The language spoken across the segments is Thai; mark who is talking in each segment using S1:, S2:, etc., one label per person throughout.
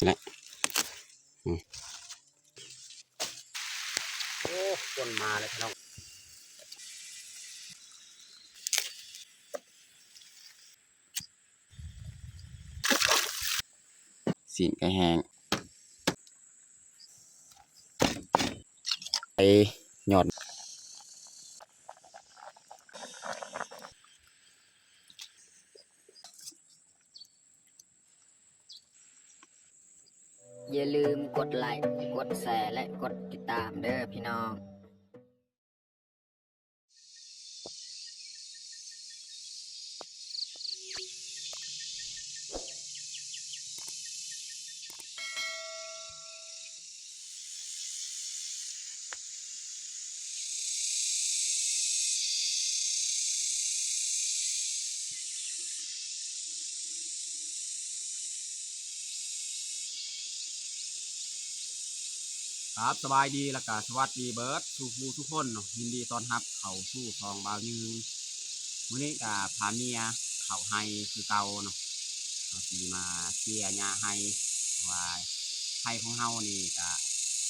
S1: แหละโอ้คนมาเลยพี่น้องสีนไก่แห้งไปหยอด
S2: อย่าลืมกดไลค์กดแชร์และกดติดตามเด้อพี่น้อง
S1: ครับสบายดีแล้วก็สวัสดีเบิร์ดทุกคนเนาะยินดีต้อนรับเข้าสู่ซองบาวยืนมื้อนี้ก็พาเมียเข้าไฮคือเก่าเนาะสีมาเสียหญ้าไฮว่าไฮของเฮานี่ก็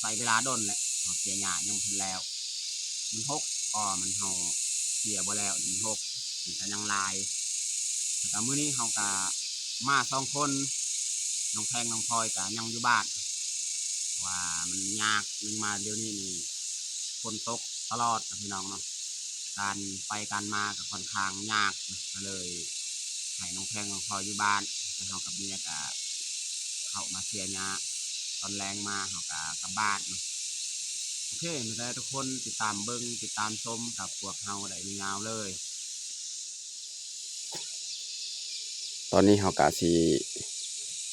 S1: ใส่เวลาดนแหละเสียหญ้ายังพันแล้วมันหกมันเฮาเสียบ่แล้วมันหกมันก็ยังลายแต่มื้อนี้เฮาก็มา2 คนน้องแพงน้องพลอยก็ยังอยู่บ้านว่ามันยากนึงมาเดี๋ยวนี้นี่ฝนตกตลอดนะพี่น้องเนาะการไปการมาก็ค่อนข้างยากก็เลยให้น้องแพงน้องพลอยอยู่บ้านแล้วเฮากับเมียก็เข้ามาเสียหญ้าตอนแรงมาเฮาก็กลับบ้านเนาะโอเคไม่ได้ทุกคนติดตามเบิ่งติดตามชมกับพวกเฮาได้ยาวเลยตอนนี้เฮากะสิ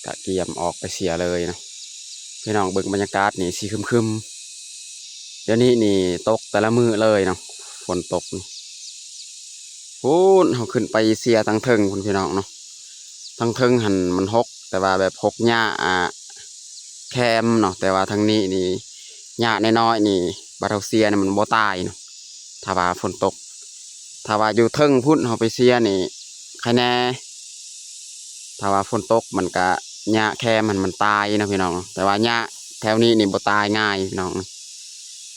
S1: กะเกียมออกไปเสียเลยเนาะพี่น้องเบิ่งบรรยากาศนี่สีครึมๆเดี๋ยวนี้นี่ตกแต่ละมื้อเลยเนาะฝนตกนี่พูนเฮาขึ้นไปเสียทางเทิงคุณพี่น้องเนาะทางเทิงหันมันหกแต่ว่าแบบหกหญ้าแคมเนาะแต่ว่าทางนี้นี่หญ้าน้อยๆนี่บาเทาเซียนี่มันบ่ตายเนาะถ้าว่าฝนตกถ้าว่าอยู่เทิงพุ่นเฮาไปเสียนี่ใครแน่ถ้าว่าฝนตกมันก็หญ้าแคมมันตายนะพี่น้องแต่ว่าหญ้าแถวนี้นี่บ่ตายง่ายพี่น้อง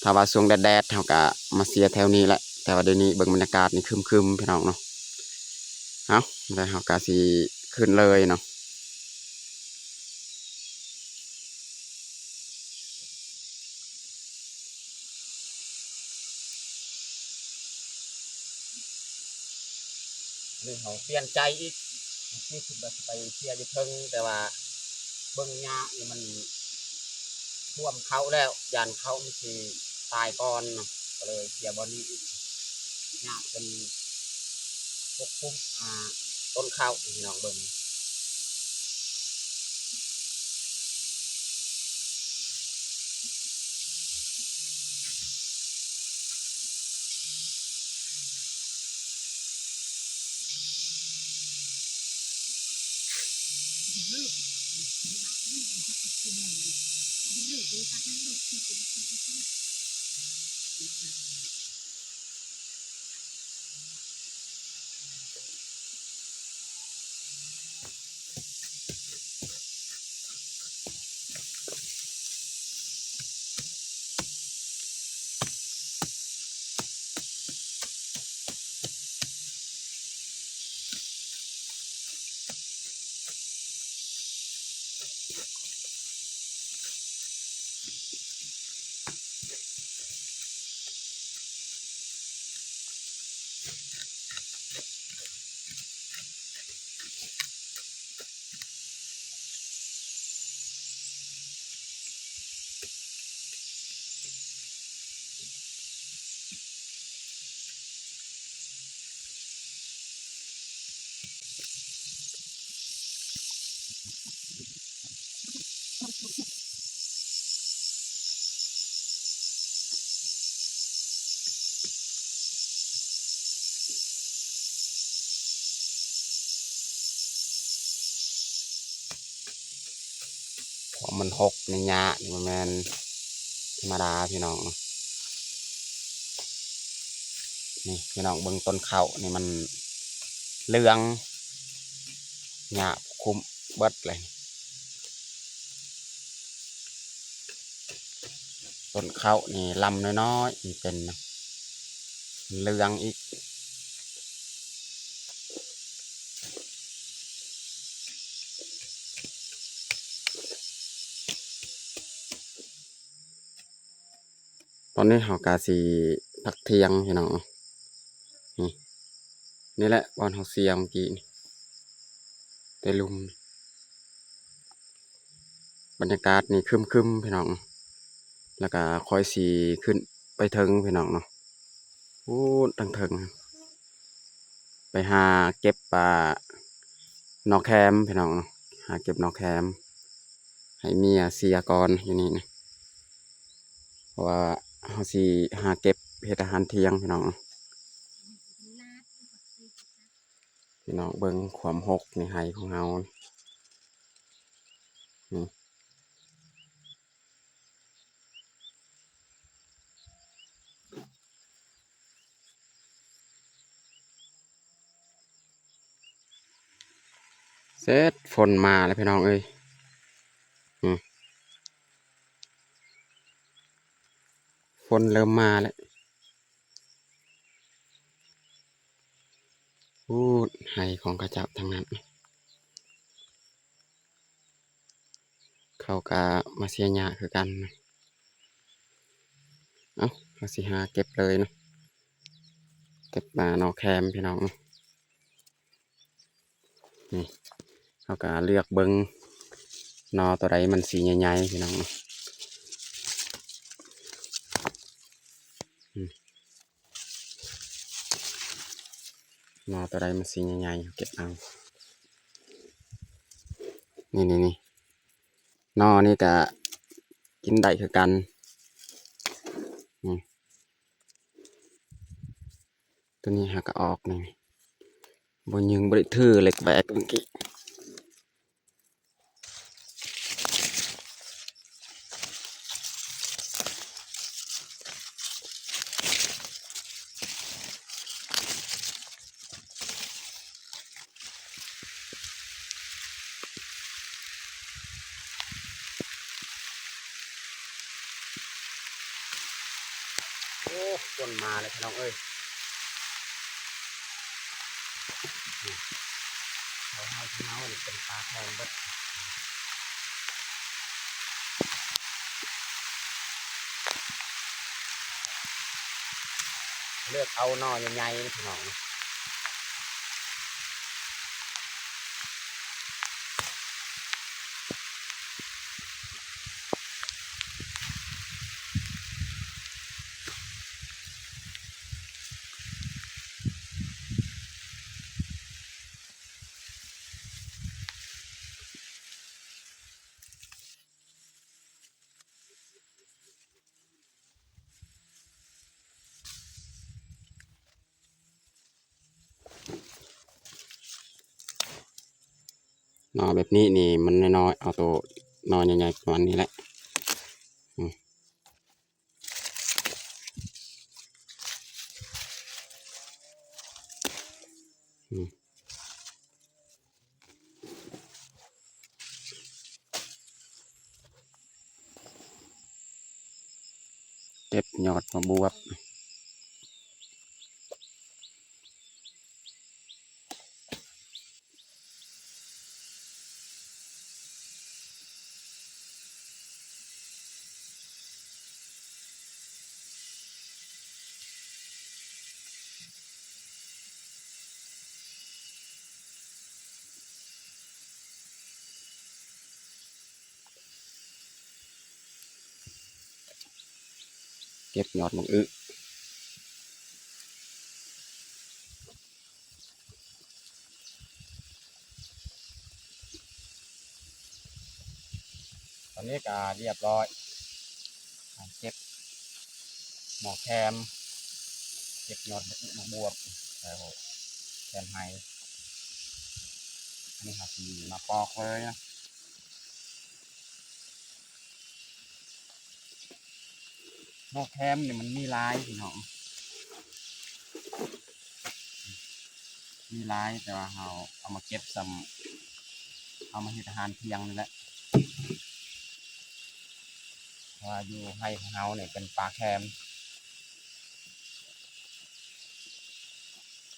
S1: ถ้าว่าช่วงแดดๆเฮาก็มาเสียแถวนี้แหละแต่ว่าเดี๋ยวนี้เบิ่งบรรยากาศนี่ครึมๆพี่น้องเนาะเอาแล้วเฮาก็สิขึ้นเลยเนาะเรื่องของเปลี่ยนใจอีกนี่คือแบบไปเสียอยู่เทิงแต่ว่าเบิ่งหญ้านี่มันท่วมเขาแล้วยานเขามันสิตายก่อนเนาะก็เลยเสียบ่นี้อีกหญ้าเป็นปกคลุมต้นข้าวพี่น้องเบิ่งเพราะมันหกในหญ้านี่มันแม่นธรรมดาพี่น้องเนาะนี่พี่น้องเบิ่งต้นข้าวนี่มันเหลืองหญ้าคุมเบิดเลย ต้นข้าวนี่ลำน้อยๆนี่เป็นเหลืองอีกตอนนี้เขากาสีพักเที่ยงพี่น้องนี่นี่แหละบอนเขาเสียเมื่อกี้นี่แต่ลุมบรรยากาศนี่ครึมๆพี่น้องแล้วก็คอยสีขึ้นไปเทิงพี่น้องเนาะโอ้ตั้งเทิงไปหาเก็บปลานอกแคมพี่น้องเนาะหาเก็บนอกแคมให้เมียเสียก่อนอยู่นี่นะเพราะว่าเขาสีหาเก็บเฮ็ดอาหารเที่ยงพี่น้องพี่น้องเบิ่งความหกในไห้ของเฮานี่เสร็จฝนมาแล้วพี่น้องเอ้ยฝนเริ่มมาแล้วพูดไห้ของกระเจ้าทางนั้นเขาก็มาเสียหญ้าคือกันเอ้าเขาสิหาเก็บเลยเนาะเก็บมานอกแคมพี่น้องนี่เขาก็เลือกเบิ้งนอตัวใดมันสีใหญ่ๆพี่น้องนอตัวใดมันสีใหญ่ๆเก็บเอานี่นอนี่ก็กินได้คือกันตัวนี้หากออกนี่บนยิงบริถือเหล็กแบกเมื่อกี้โอ้คนมาเลยพี่น้องเอ้ยเขาให้พี่น้องนี่เป็นปลาแทนเบิดเลือกเอานอใหญ่ๆนะพี่น้องนอแบบนี้นี่มันน้อยๆเอาตัวนอใหญ่ๆประมาณนี้แหละเก็บยอดมาบวบเก็บยอดมังอึตอนนี้ก็เรียบร้อยเก็บหมอแคมเก็บยอดมาบวบแล้วแคมไฮอันนี้ครับมาปอกเลยนะหมอแคมเนี่ยมันมีลายพี่น้องมีลายแต่ว่าเราเอามาเก็บซ้ำเอามาให้ทหารเพียงนี่แหละ ว่าอยู่ให้ของเฮาเนี่ยเป็นปลาแคม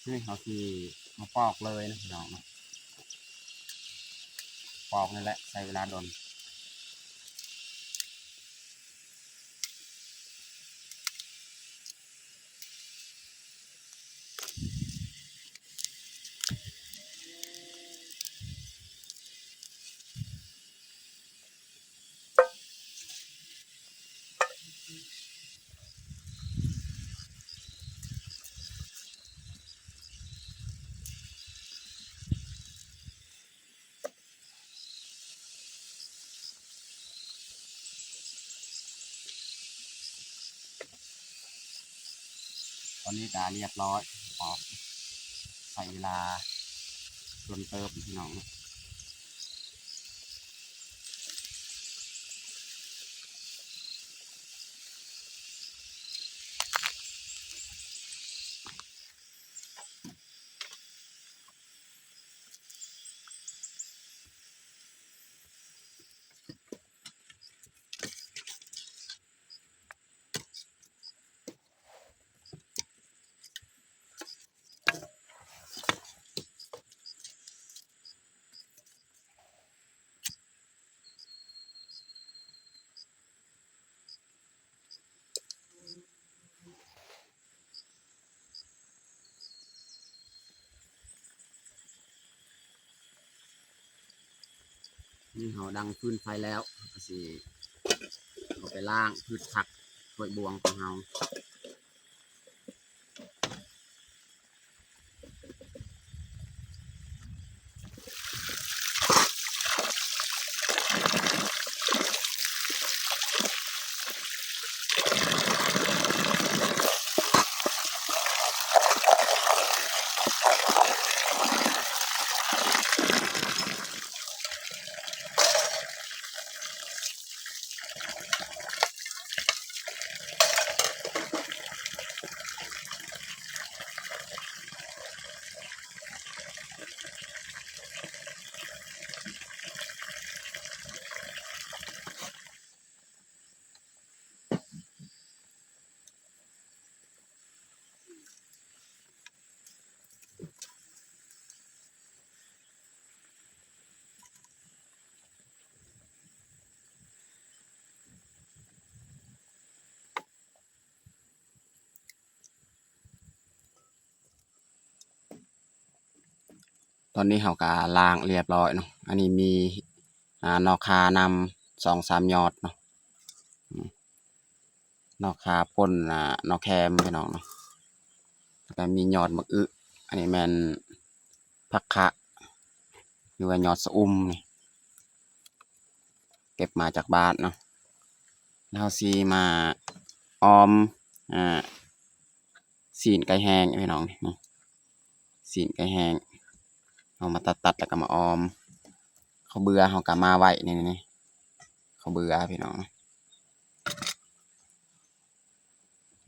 S1: นี่เขาคือมาปอกเลยนะพี่น้องเนาะปอกนี่แหละใช้เวลาโดนตอนนี้ก็เรียบร้อยปอกใช้เวลาจนเติมพี่น้องเนาะนี่เขาดังฟืนไฟแล้วก็สิเอาไปล่างพืชผักกล้วยบวงของเราตอนนี้เขาก็ล่างเรียบร้อยเนาะอันนี้มีนอกคานำ2-3ยอดเนาะนอกคาป่นนอกแคมพี่น้องเนาะแล้วก็มียอดมะอึอันนี้แมนผักคะหรือว่ายอดสะอุ่มนี่เก็บมาจากบ้านเนาะแล้วซีมาออมสีนไก่แห้งพี่น้องนี่สีนไก่แห้งเอามาตัดแล้วก็มาออมเขาเบื่อเขาก็มาไว้นี่เขาเบื่อพี่น้อง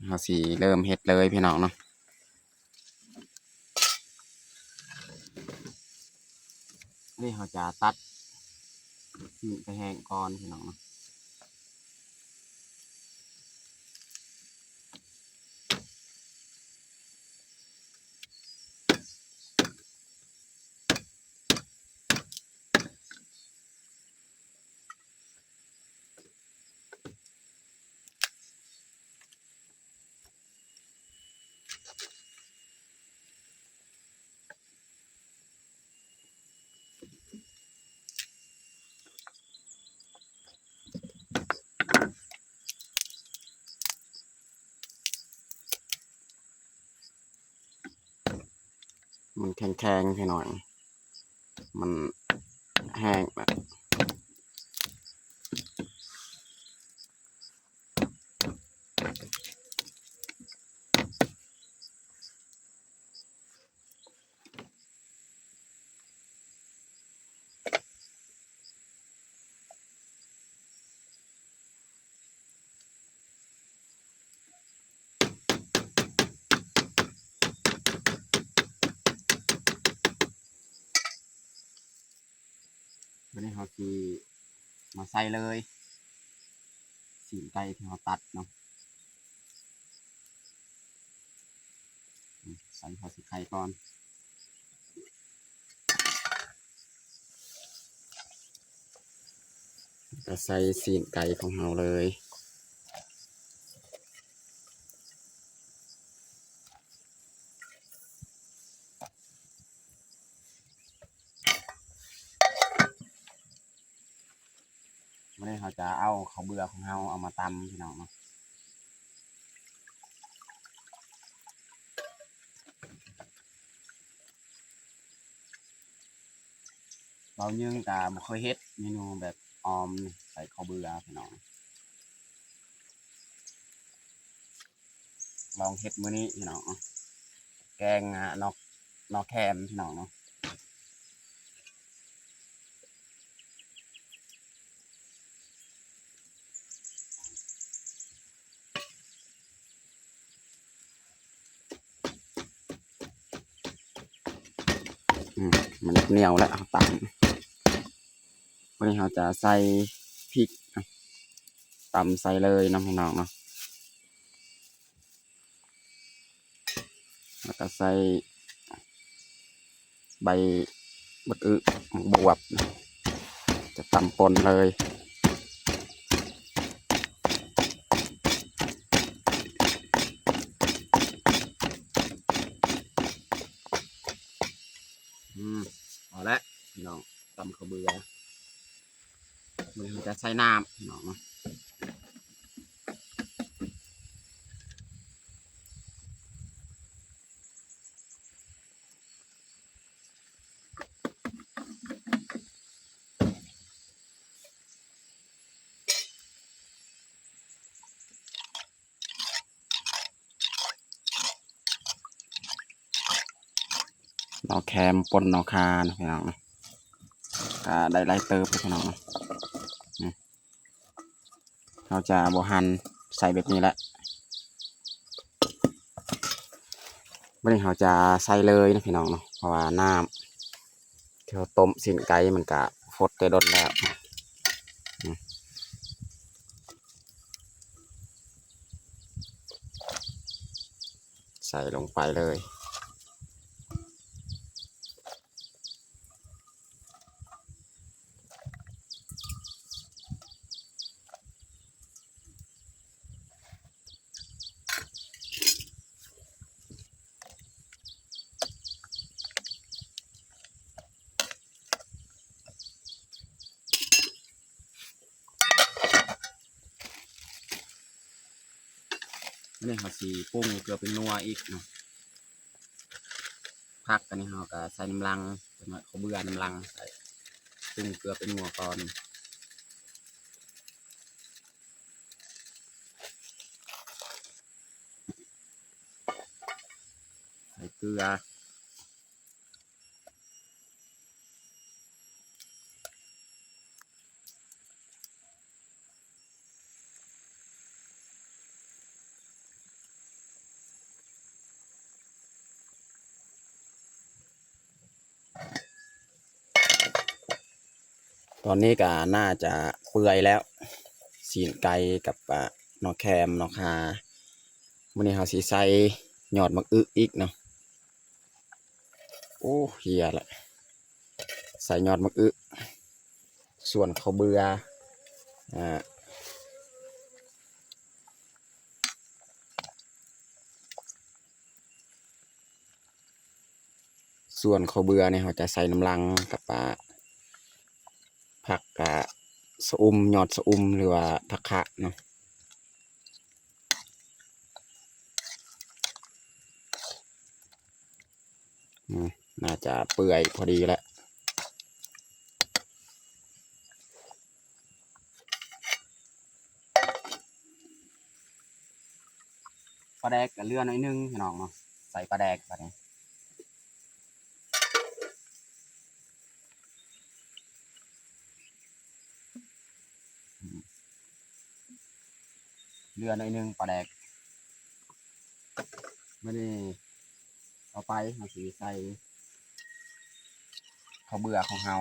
S1: เขาสีเริ่มเฮ็ดเลยพี่น้องเนาะนี่เขาจะตัดสีนไก่แห้งก่อนพี่น้องเนาะมันแข็งๆพี่น้องมันแห้งแบบวันนี้เขาคือมาใส่เลย สีนไก่ที่เราตัดเนาะใส่ข้าวสีไข่ก่อนก็ใส่สีนไก่ของเราเลยไม่ได้เขาจะเอาข้าวเบื่อของเราเอามาตำพี่น้องเนาะเรายังกะบ่เคยเฮ็ดเมนูแบบออมใส่ข้าวเบื่อพี่น้องลองเฮ็ดมื้อนี้พี่น้องแกงนอกแคมพี่น้องเนาะมันเหนียวแล้วตำวันนี้เราจะใส่พริกตำใส่เลยน้องพี่น้องเนาะแล้วก็ใส่ใบบักอึบวบจะตำปนเลยเอาละพี่น้องตำข้าวเบื่อมันจะใส่น้ำพี่น้องเนาะนอแคมปนนอคานะพี่น้องนะได้ไล่เติบพี่น้องนะเราจะบหั่นใส่แบบนี้แหละวันนี้เราจะใส่เลยนะพี่น้องเนาะเพราะว่าน้ำที่เราต้มสินไก่มันกะฟดได้ดนแล้วใส่ลงไปเลยนี่เขาสีปรุงเกลือเป็นนัวอีกเนาะพักกันนี่เขาก็ใส่น้ำลังเป็นเขาเบื่อน้ำลังใส่ปรุงเกลือเป็นนัวก่อนใส่เกลือตอนนี้ก็น่าจะเปื่อยแล้วสีนไก่กับนอแคมนอคาวันนี้เขาสีใส่หยอดมักอึอีกเนาะโอ้เฮียแหละใส่ยอดมักอึส่วนข้าวเบื่ออ่าส่วนข้าวเบื่อเนี่ยเขาจะใส่น้ำลังกับผักสะอุมยอดสะอุมหรือว่าผักคะเนาะน่าจะเปื่อยพอดีแล้วปลาแดกกับเลือน้อยนึงพี่น้องเนาะใส่ปลาแดกไปเนี่ยเลือน้อยนึงปลาแดกไม่ได้เอาไปเขาสีใส่ข้าวเบื่อของเรา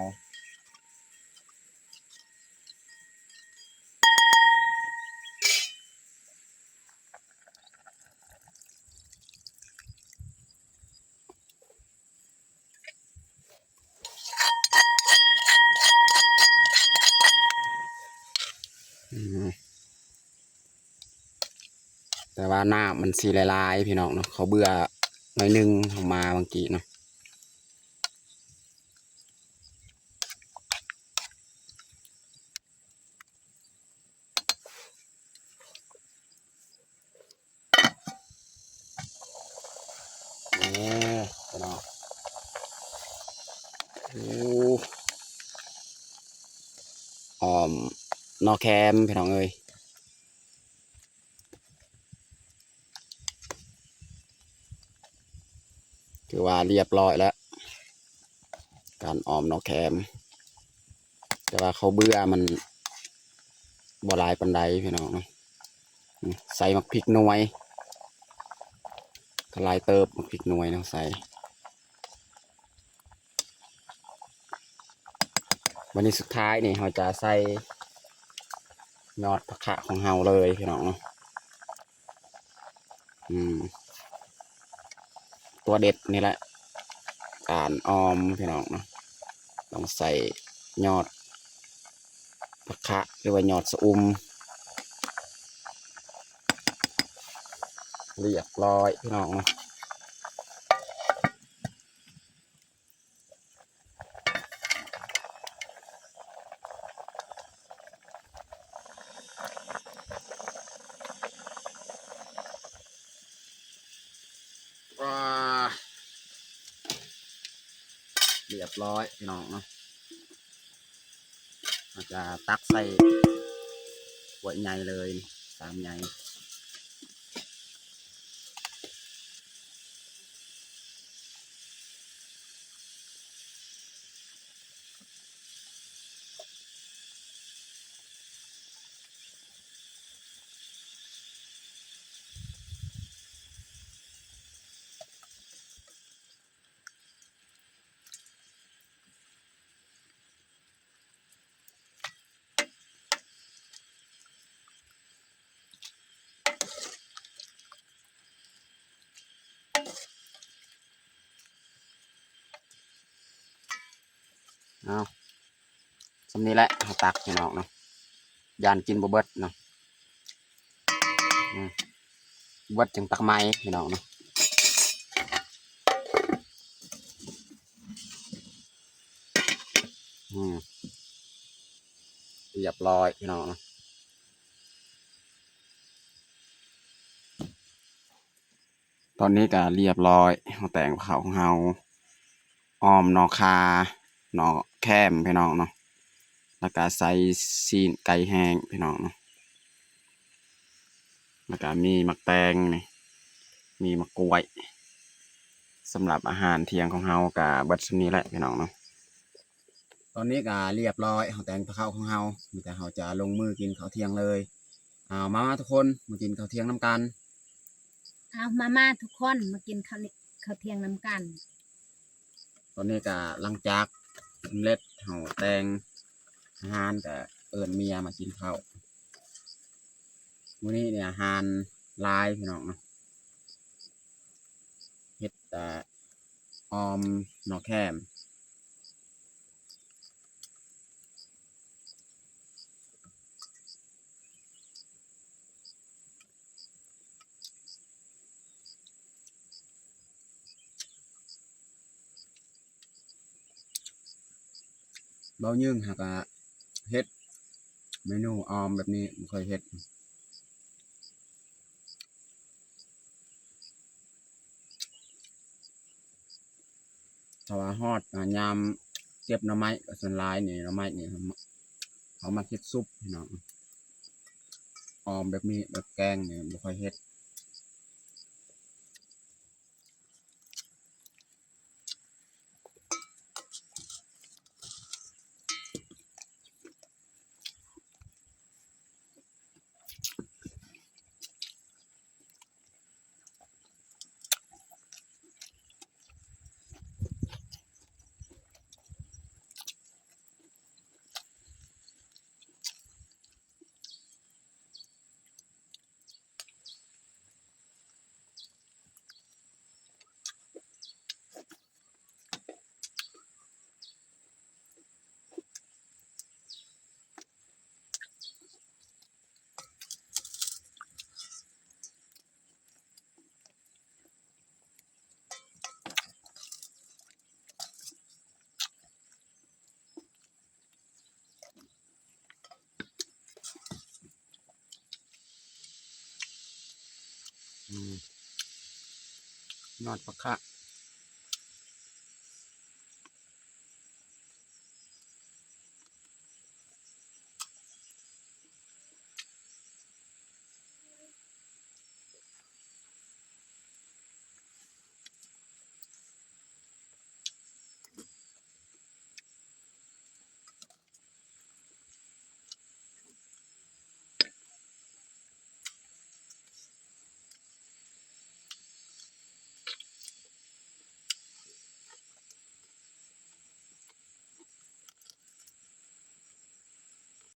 S1: แต่ว่าหน้ามันสีลายๆพี่น้องเนาะเขาเบื่อหน่อยนึงออกมาบางกีเนาะนี่พี่น้องโอ้ออมนอแคมพี่น้องเอ้ยคือว่าเรียบร้อยแล้วการออมนอแคมแต่ว่าเขาเบื่อมันบ่หลายปานใดพี่น้องเนาะใส่มักพริกหน่วยก็หลายเติบมักพริกหน่วยเนาะใส่วันนี้สุดท้ายนี่เราจะใส่ยอดผักขะของเราเลยพี่น้องเนาะตัวเด็ดนี่แหละการออมพี่น้องเนาะต้องใส่ยอดผักขะหรือว่ายอดสะอุมเรียบร้อยพี่น้องเนาะว้าเรียบร้อยพี่น้องเนาะเราจะตักใส่ถ้วยใหญ่เลย3 ใหญ่เอาสำนี้แหละเราตักพี่น้องเนาะยานกินบ่เบิดเนาะเบิดจึงตักไม้พี่น้องเนาะเรียบร้อยพี่น้องเนาะตอนนี้ก็เรียบร้อยเราแต่งข้าวของเราออมนอคาหนอแคมพี่น้องเนาะแล้วก็ใส่ซีนไก่แห้งพี่น้องเนาะแล้วก็มีมักแตงนี่มีมะกล้วยสำหรับอาหารเที่ยงของเรากับเบิดชุดนี้แหละพี่น้องเนาะตอนนี้ก็เรียบร้อยเราแต่งข้าวของเราแต่เราจะลงมือกินข้าวเที่ยงเลยมาทุกคนมากินข้าวเที่ยงน้ำกัน
S3: เอามาทุกคนมากินข้าวเที่ยงน้ำกัน
S1: ตอนนี้ก็หลังจากเล็ดเห่าแตงอาหารก็เอิญเมียมากินข้าวมื้อนี้เนี่ยอาหารลายพี่น้องเนาะเฮ็ดออมนอแคมเบายึ่งหากเฮ็ดเมนูออมแบบนี้ไม่ค่อยเฮ็ดถ้าว่าฮอดยามเก็บหน่อไม้ก็ส่วนหลายนี่หน่อไม้นี่เขามาเฮ็ดซุปพี่น้องออมแบบนี้แบบแกงนี่ไม่ค่อยเฮ็ด ยอดปะคะ